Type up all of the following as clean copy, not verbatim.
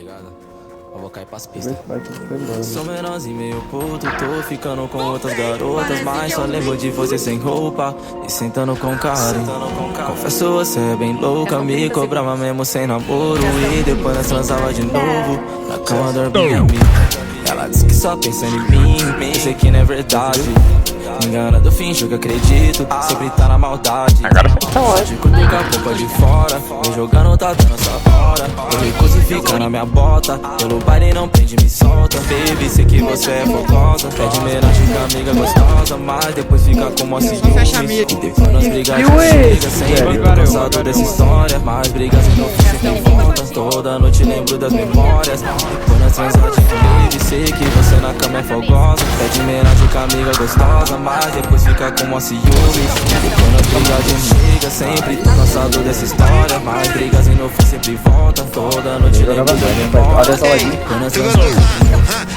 ligado? Eu vou cair pras pistas. Sou menorzinho, meio puto, tô ficando com outras garotas, mas só lembro de você sem roupa e sentando com cara. Confesso, você é bem louca, me cobrava mesmo sem namoro e depois nós transava de novo na cama do Airbnb. Ela disse que só pensa em mim, sei que não é verdade. Me enganando, finjo que acredito, sempre tá na maldade. Só te curto com a roupa de fora, me jogando tá dando essa hora. Eu recuso e fica na minha bota, pelo baile não prende, me solta. Baby, sei que você é fogosa, pede homenagem com amiga gostosa, mas depois fica com uma ciúmes. E depois nós brigas de amiga, sempre tô cansado dessa história. Mas brigas e não sempre voltam, toda noite lembro das memórias. Depois nós transamos de baby, sei que você na cama é fogosa, pede homenagem com amiga gostosa, mas depois fica com uma ciúmes. Depois nós brigas de amiga, sempre tô cansado dessa história. Mas brigas e no fim sempre volta, toda noite lembro das memórias.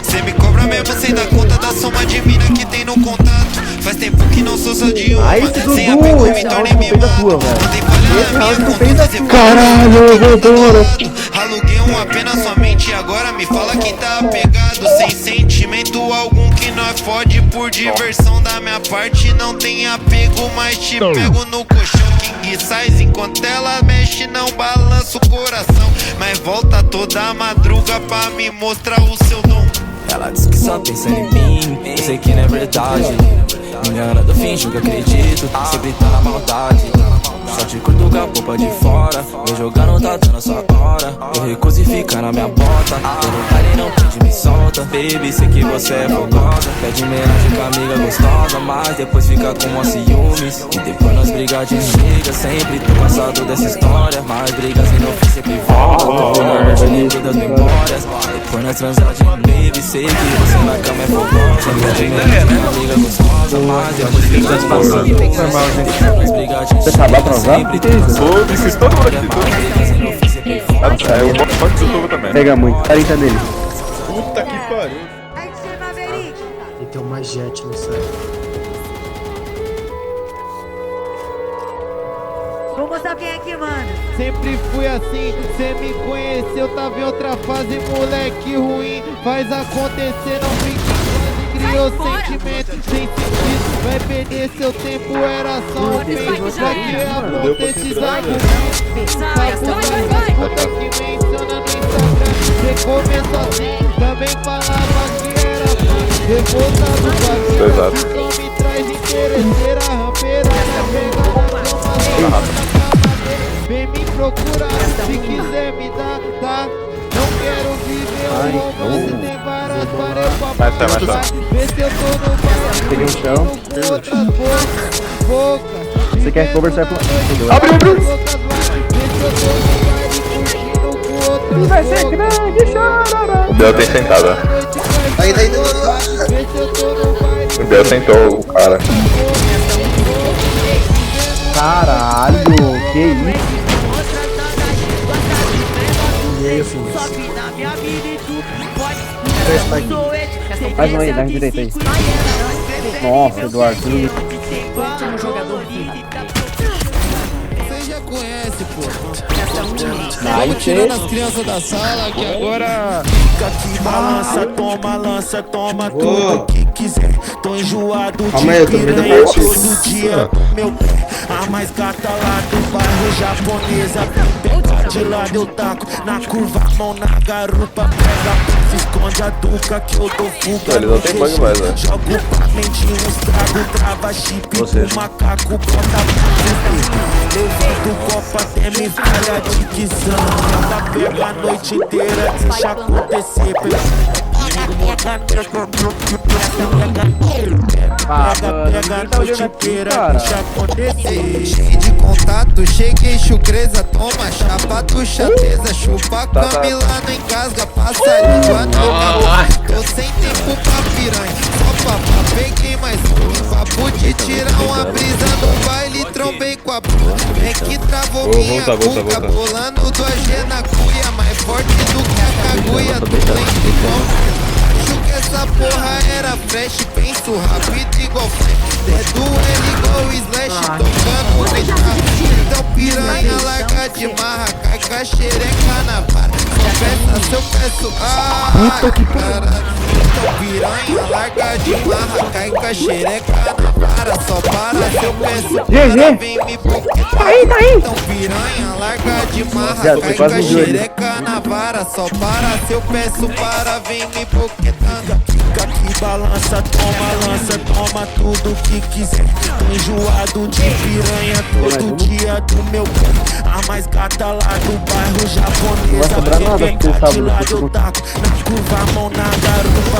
Cê me cobra mesmo sem dar conta da soma de mina que tem no contato. Faz tempo que não sou só de uma, sem apego me tornei mimado. Mandei falha na minha conduta, caralho, aluguei um apenas somente agora me fala quem tá apegado. Sem sentimento algum que nós fode por diversão da minha parte. Não tem apego, mas te pego no colchão. King size enquanto ela mexe, não balança o coração. Mas volta toda madruga pra me mostrar o seu dom. Ela diz que só pensa em mim, eu sei que não é verdade. Me enganando, finjo que acredito, sempre tá na maldade. Só te curto com a roupa de fora, me jogando tá dando sua hora. Eu recuso e fica na minha bota, pelo baile não prende, me solta. Baby, sei que você é fogosa, pede homenagem com a amiga gostosa, mas depois fica com uma ciúmes. E depois nós brigas de amiga, sempre tô cansado dessa história. Mas brigas e no fim sempre volta, toda noite lembro das memórias. Depois nós transamos de baby, sei que você na cama é fogosa, pede homenagem com a amiga gostosa, mas depois fica com uma ciúmes. Depois nós brigas de amiga, sempre tô cansado dessa história. Eu boto de novo também. Pega muito, 40 nele. Puta que pariu. E tem uma jet no céu. Vou mostrar quem é que manda. Sempre fui assim, cê me conheceu, tava em outra fase, moleque ruim. Faz acontecer, não fique quase, criou sentimento sem sentido. Vai perder seu tempo, era só um peito. Pra que aconteça esses argumentos? Puta que menciona no Instagram. Cê começou assim, também falava que era fã. Revoltado com a vida, que só me traz interesseira. Rampeira, vem me procurar, se quiser me dar, tá? Não quero viver um romance, tem várias paredes. Vê se eu tô no baile, Peguei um chão. com outras bocas. Você quer conversar com ele? Abre, abre! Vê se eu tô no baile, curtindo com outras Vai ser grande, chorará. O Bel tem sentado. Vê se eu tô no baile. O Bel sentou o cara. Caralho, que isso? E aí, filho? Faz um aí, dá uma direita aí. Nossa, Eduardo, tudo. Você já conhece, pô. Aí, Vamos tirando as crianças da sala que agora. Fica aqui, balança, toma, lança, toma tudo que quiser. Tô enjoado de piranha todo dia no meu pé. A mais gata lá do bairro japonesa. Pega de lado, eu taco na curva, mão na garupa. Pega, se esconde a duca que eu dou fuga. Ele não tem banho mais, né? Jogo pra mente, uns trago, trava chip com macaco, bota pra levando o copo até me falha de quizão. Ela pega a noite inteira, deixa acontecer. Pega a noite inteira, deixa acontecer. Cheio de contato, cheguei chucreza, toma chapa do chateza. Chupa Camila, não engasga, passa a língua no tô sem tempo pra piranha, só papá, peguei mais um. Papo de tirar uma brisa no baile, trombei com a bruna. É que travou minha cuca, bolando do AG na cuia. Mais forte do que a caguia, tu tem igual. Acho que essa porra era fresh, penso rápido igual flash. Dedo L igual slash, tocando guitarra. Então piranha larga de marra, cai com a xereca na vara. Só peça se eu peço. Ah, caralho. Então piranha, larga de marra, cai com a xereca na vara. Só para se eu peço para, vem me boquetar. Então piranha, larga de marra, cai com a xereca na vara. Só para se eu peço para, vem me boquetando. Fica aqui, balança, toma, lança, toma tudo que quiser. Tô enjoado de piranha todo dia do meu pé. A mais gata lá do bairro japonesa. Pegar de lado eu taco, na curva, a mão na garupa.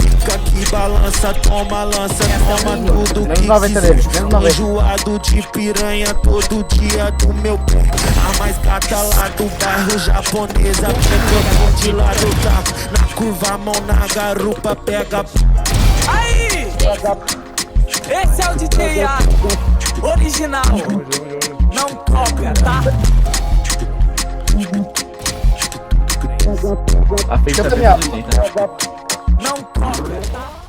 Fica aqui, balança, toma, lança, toma tudo que quiser. Tô enjoado de piranha todo dia do meu pé. A mais gata lá do bairro japonesa. Pega de lado eu taco, na curva, a mão na garupa. Pega. Aí! Esse é o DJ original. Não cópia, tá? A feita Não cópia, tá?